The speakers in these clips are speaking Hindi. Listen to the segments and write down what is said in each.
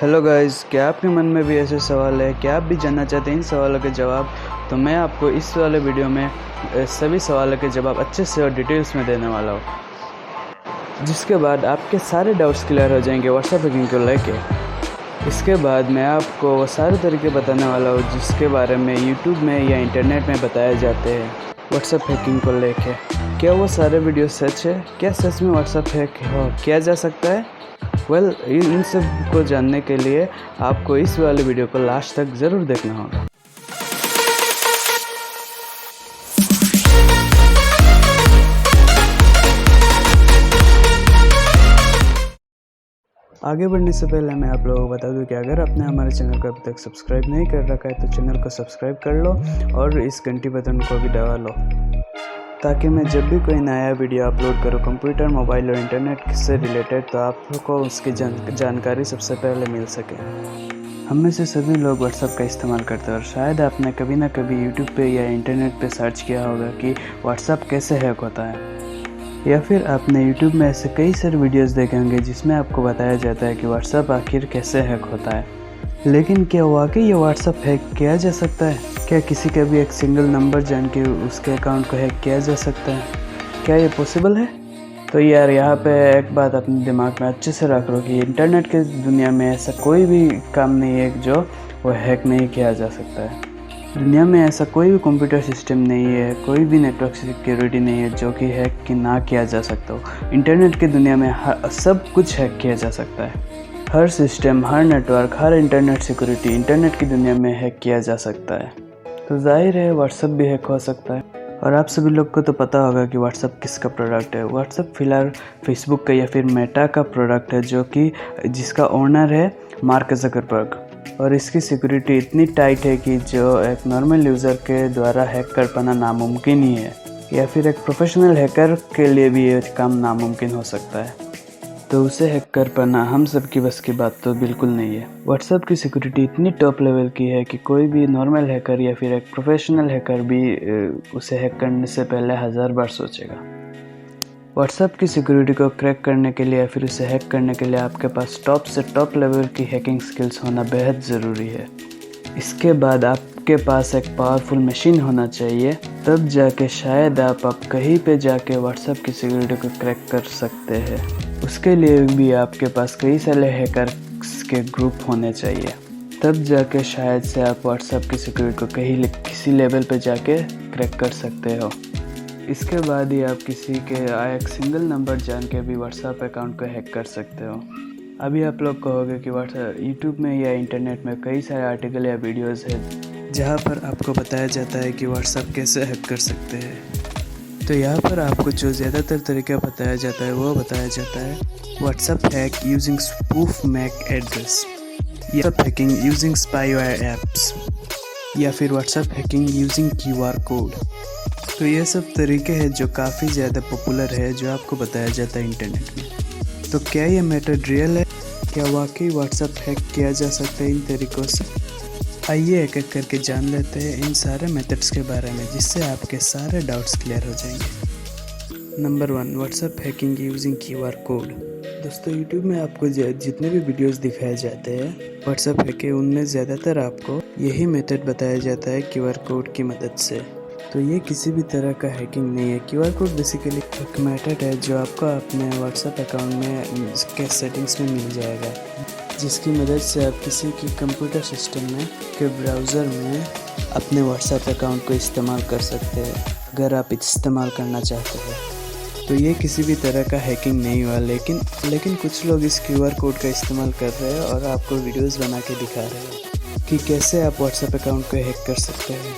हेलो गाइस, क्या आपके मन में भी ऐसे सवाल है? क्या आप भी जानना चाहते हैं इन सवालों के जवाब? तो मैं आपको इस वाले वीडियो में सभी सवालों के जवाब अच्छे से और डिटेल्स में देने वाला हूँ, जिसके बाद आपके सारे डाउट्स क्लियर हो जाएंगे व्हाट्सएप हैकिंग को लेके। इसके बाद मैं आपको वो सारे तरीके बताने वाला हूँ जिसके बारे में यूट्यूब में या इंटरनेट में बताए जाते हैं व्हाट्सएप हैकिंग को लेके। क्या वो सारे वीडियो सच है? क्या सच में व्हाट्सएप हैक किया जा सकता है? इन सब को जानने के लिए आपको इस वाले वीडियो को लास्ट तक ज़रूर देखना होगा। आगे बढ़ने से पहले मैं आप लोगों को बता दूं कि अगर आपने हमारे चैनल को अभी तक सब्सक्राइब नहीं कर रखा है तो चैनल को सब्सक्राइब कर लो और इस घंटी बटन को भी दबा लो, ताकि मैं जब भी कोई नया वीडियो अपलोड करूँ कंप्यूटर, मोबाइल और इंटरनेट से रिलेटेड, तो आपको उसकी जानकारी सबसे पहले मिल सके। हम में से सभी लोग व्हाट्सएप का इस्तेमाल करते हैं और शायद आपने कभी ना कभी यूट्यूब पे या इंटरनेट पे सर्च किया होगा कि व्हाट्सएप कैसे हैक होता है, या फिर आपने यूट्यूब में ऐसे कई सारे वीडियोस देखे होंगे जिसमें आपको बताया जाता है कि व्हाट्सएप आखिर कैसे हैक होता है। लेकिन क्या वाकई ये व्हाट्सएप हैक किया जा सकता है? क्या किसी का भी एक सिंगल नंबर जान के उसके अकाउंट को हैक किया जा सकता है? क्या ये पॉसिबल है? तो यार यहाँ पे एक बात अपने दिमाग में अच्छे से रख लो कि इंटरनेट की दुनिया में ऐसा कोई भी काम नहीं है जो वो हैक नहीं किया जा सकता है। दुनिया में ऐसा कोई भी कंप्यूटर सिस्टम नहीं है, कोई भी नेटवर्क सिक्योरिटी नहीं है जो कि हैक ना किया जा सकता हो। इंटरनेट की दुनिया में सब कुछ हैक किया जा सकता है। हर सिस्टम, हर नेटवर्क, हर इंटरनेट सिक्योरिटी इंटरनेट की दुनिया में हैक किया जा सकता है। तो जाहिर है व्हाट्सएप भी हैक हो सकता है। और आप सभी लोग को तो पता होगा कि व्हाट्सएप किसका प्रोडक्ट है। व्हाट्सएप फिलहाल फेसबुक का या फिर मेटा का प्रोडक्ट है, जो कि जिसका ओनर है मार्क ज़करबर्ग। और इसकी सिक्योरिटी इतनी टाइट है कि जो एक नॉर्मल यूज़र के द्वारा हैक कर पाना नामुमकिन ही है, या फिर एक प्रोफेशनल हैकर के लिए भी ये काम नामुमकिन हो सकता है। तो उसे हैक कर पाना हम सब की बस की बात तो बिल्कुल नहीं है। व्हाट्सएप की सिक्योरिटी इतनी टॉप लेवल की है कि कोई भी नॉर्मल हैकर या फिर एक प्रोफेशनल हैकर भी उसे हैक करने से पहले 1000 बार सोचेगा। व्हाट्सएप की सिक्योरिटी को क्रैक करने के लिए या फिर उसे हैक करने के लिए आपके पास टॉप से टॉप लेवल की हैकिंग स्किल्स होना बेहद ज़रूरी है। इसके बाद आपके पास एक पावरफुल मशीन होना चाहिए, तब जाके शायद आप कहीं पे जाके व्हाट्सएप की सिक्योरिटी को क्रैक कर सकते हैं। उसके लिए भी आपके पास कई सारे हैकर्स के ग्रुप होने चाहिए, तब जाके शायद से आप व्हाट्सएप की सिक्योरिटी को कहीं किसी लेवल पे जाके क्रैक कर सकते हो। इसके बाद ही आप किसी के एक सिंगल नंबर जान के भी व्हाट्सएप अकाउंट को हैक कर सकते हो। अभी आप लोग कहोगे कि व्हाट्सएप यूट्यूब में या इंटरनेट में कई सारे आर्टिकल या वीडियोस हैं जहां पर आपको बताया जाता है कि व्हाट्सएप कैसे हैक कर सकते हैं। तो यहाँ पर आपको जो ज़्यादातर तरीका बताया जाता है वो बताया जाता है WhatsApp hack using spoof MAC address, या हैकिंग यूजिंग स्पाईवेयर एप्स, या फिर WhatsApp hacking using QR code. तो ये सब तरीके हैं जो काफ़ी ज़्यादा पॉपुलर है, जो आपको बताया जाता है इंटरनेट में। तो क्या ये मेथड रियल है? क्या वाकई व्हाट्सएप हैक किया जा सकता है इन तरीक़ों से? आइए एक एक करके जान लेते हैं इन सारे मेथड्स के बारे में, जिससे आपके सारे डाउट्स क्लियर हो जाएंगे। Number 1, WhatsApp hacking using QR code. दोस्तों, यूट्यूब में आपको जितने भी वीडियोस दिखाए जाते हैं व्हाट्सएप हैक के, उनमें ज़्यादातर आपको यही मेथड बताया जाता है QR कोड की मदद से। तो ये किसी भी तरह का हैकिंग नहीं है। QR कोड बेसिकली एक मेथड है जो आपको अपने व्हाट्सएप अकाउंट में के सेटिंग्स में मिल जाएगा, जिसकी मदद से आप किसी की कंप्यूटर सिस्टम में के ब्राउज़र में अपने व्हाट्सएप अकाउंट को इस्तेमाल कर सकते हैं, अगर आप इस्तेमाल करना चाहते हैं। तो ये किसी भी तरह का हैकिंग नहीं हुआ, लेकिन कुछ लोग इस QR कोड का इस्तेमाल कर रहे हैं और आपको वीडियोस बना के दिखा रहे हैं कि कैसे आप व्हाट्सएप अकाउंट को हैक कर सकते हैं।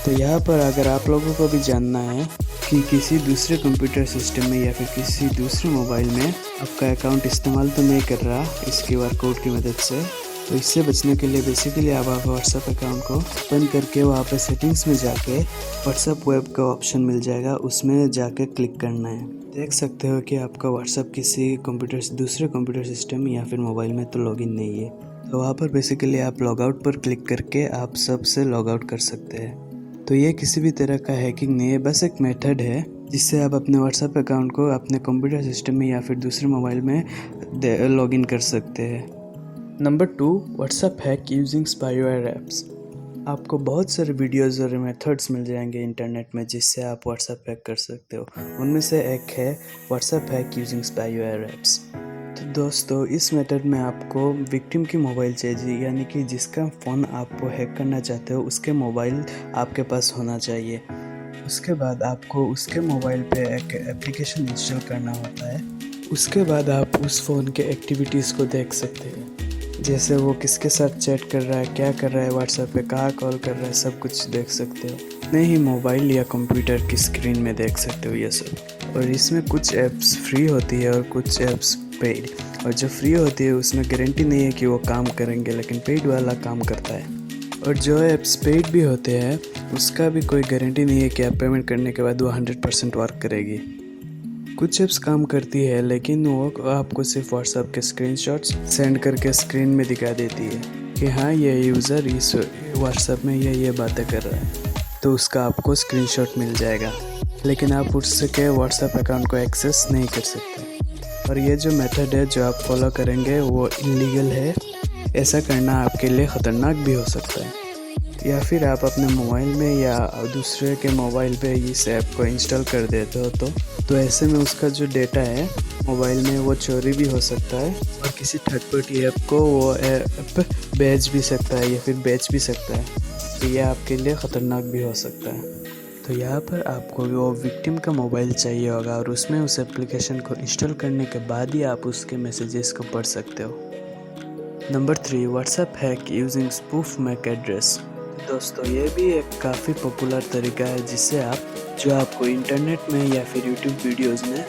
तो यहाँ पर अगर आप लोगों को भी जानना है कि किसी दूसरे कंप्यूटर सिस्टम में या फिर किसी दूसरे मोबाइल में आपका अकाउंट इस्तेमाल तो नहीं कर रहा इस QR कोड की मदद से, तो इससे बचने के लिए बेसिकली आप व्हाट्सएप अकाउंट को ओपन करके वहाँ पे सेटिंग्स में जाके व्हाट्सएप वेब का ऑप्शन मिल जाएगा, उसमें जाके क्लिक करना है। देख सकते हो कि आपका व्हाट्सएप किसी दूसरे कंप्यूटर सिस्टम या फिर मोबाइल में तो लॉगिन नहीं है। तो वहाँ पर बेसिकली आप लॉगआउट पर क्लिक करके आप सबसे लॉगआउट कर सकते हैं। तो ये किसी भी तरह का हैकिंग नहीं है, बस एक मेथड है जिससे आप अपने व्हाट्सएप अकाउंट को अपने कंप्यूटर सिस्टम में या फिर दूसरे मोबाइल में लॉगिन कर सकते हैं। Number 2, WhatsApp hack using spyware apps. आपको बहुत सारे वीडियोज़ और मेथड्स मिल जाएंगे इंटरनेट में जिससे आप व्हाट्सएप हैक कर सकते हो। उनमें से एक है WhatsApp hack using spyware apps. तो दोस्तों, इस मेथड में आपको विक्टिम की मोबाइल चाहिए, यानी कि जिसका फ़ोन आप हैक करना चाहते हो उसके मोबाइल आपके पास होना चाहिए। उसके बाद आपको उसके मोबाइल पे एक एप्लीकेशन इंस्टॉल करना होता है। उसके बाद आप उस फ़ोन के एक्टिविटीज़ को देख सकते हैं, जैसे वो किसके साथ चैट कर रहा है, क्या कर रहा है, व्हाट्सएप पे कहाँ कॉल कर रहा है, सब कुछ देख सकते हो। नहीं ही मोबाइल या कंप्यूटर की स्क्रीन में देख सकते हो ये सब। और इसमें कुछ ऐप्स फ्री होती है और कुछ ऐप्स पेड। और जो फ्री होती है उसमें गारंटी नहीं है कि वो काम करेंगे, लेकिन पेड वाला काम करता है। और जो ऐप्स पेड भी होते हैं उसका भी कोई गारंटी नहीं है कि आप पेमेंट करने के बाद वो 100% वर्क करेगी। कुछ ऐप्स काम करती है लेकिन वो आपको सिर्फ व्हाट्सएप के स्क्रीनशॉट्स सेंड करके स्क्रीन में दिखा देती है कि हाँ, ये यूज़र इस व्हाट्सएप में ये बातें कर रहा है, तो उसका आपको स्क्रीनशॉट मिल जाएगा, लेकिन आप उसके व्हाट्सएप अकाउंट को एक्सेस नहीं कर सकते। और ये जो मेथड है जो आप फॉलो करेंगे वो इलीगल है। ऐसा करना आपके लिए ख़तरनाक भी हो सकता है। या फिर आप अपने मोबाइल में या दूसरे के मोबाइल पे इस ऐप को इंस्टॉल कर देते हो तो ऐसे में उसका जो डेटा है मोबाइल में वो चोरी भी हो सकता है और किसी थर्ड पार्टी ऐप को वो ऐप बेच भी सकता है या फिर बेच भी सकता है। तो यह आपके लिए ख़तरनाक भी हो सकता है। तो यहाँ पर आपको वो विक्टिम का मोबाइल चाहिए होगा और उसमें उस एप्लीकेशन को इंस्टॉल करने के बाद ही आप उसके मैसेजेस को पढ़ सकते हो। Number 3, WhatsApp hack using spoof MAC address. दोस्तों, ये भी एक काफ़ी पॉपुलर तरीका है जिससे जो आपको इंटरनेट में या फिर यूट्यूब वीडियोस में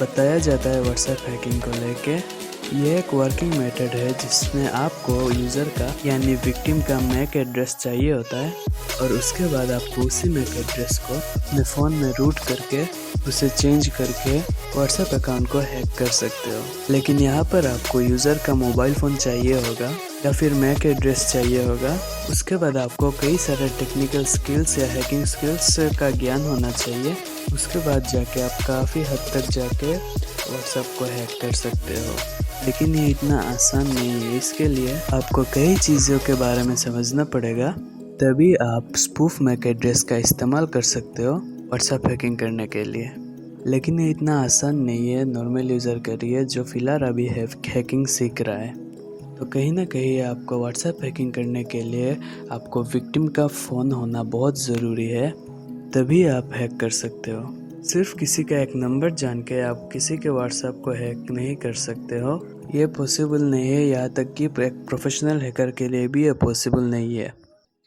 बताया जाता है व्हाट्सएप हैकिंग को लेके। ये एक वर्किंग मेथड है जिसमें आपको यूज़र का यानी विक्टिम का मैक एड्रेस चाहिए होता है और उसके बाद आपको उसी मैक एड्रेस को अपने फ़ोन में रूट करके उसे चेंज करके व्हाट्सएप अकाउंट को हैक कर सकते हो। लेकिन यहाँ पर आपको यूज़र का मोबाइल फ़ोन चाहिए होगा या फिर मैक एड्रेस चाहिए होगा। उसके बाद आपको कई सारे टेक्निकल स्किल्स या हैकिंग स्किल्स का ज्ञान होना चाहिए। उसके बाद जाके आप काफ़ी हद तक जाके व्हाट्सएप को हैक कर सकते हो। लेकिन ये इतना आसान नहीं है। इसके लिए आपको कई चीज़ों के बारे में समझना पड़ेगा, तभी आप स्पूफ मैक एड्रेस का इस्तेमाल कर सकते हो व्हाट्सएप हैकिंग करने के लिए। लेकिन ये इतना आसान नहीं है नॉर्मल यूज़र के लिए जो फ़िलहाल अभी हैकिंग सीख रहा है। तो कहीं ना कहीं आपको व्हाट्सएप हैकिंग करने के लिए आपको विक्टिम का फ़ोन होना बहुत ज़रूरी है, तभी आप हैक कर सकते हो। सिर्फ किसी का एक नंबर जान के आप किसी के व्हाट्सएप को हैक नहीं कर सकते हो, ये पॉसिबल नहीं है। यहाँ तक कि एक प्रोफेशनल हैकर के लिए भी ये पॉसिबल नहीं है।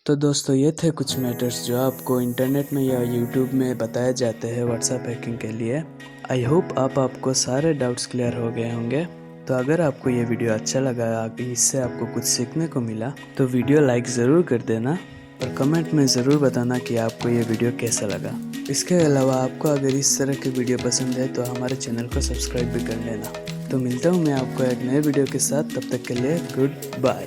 तो दोस्तों, ये थे कुछ मैटर्स जो आपको इंटरनेट में या यूट्यूब में बताए जाते हैं व्हाट्सएप हैकिंग के लिए। आई होप आपको सारे डाउट्स क्लियर हो गए होंगे। तो अगर आपको ये वीडियो अच्छा लगा, इससे आपको कुछ सीखने को मिला, तो वीडियो लाइक ज़रूर कर देना और कमेंट में ज़रूर बताना कि आपको ये वीडियो कैसा लगा। इसके अलावा आपको अगर इस तरह की वीडियो पसंद है तो हमारे चैनल को सब्सक्राइब भी कर लेना। तो मिलता हूँ मैं आपको एक नए वीडियो के साथ, तब तक के लिए गुड बाय।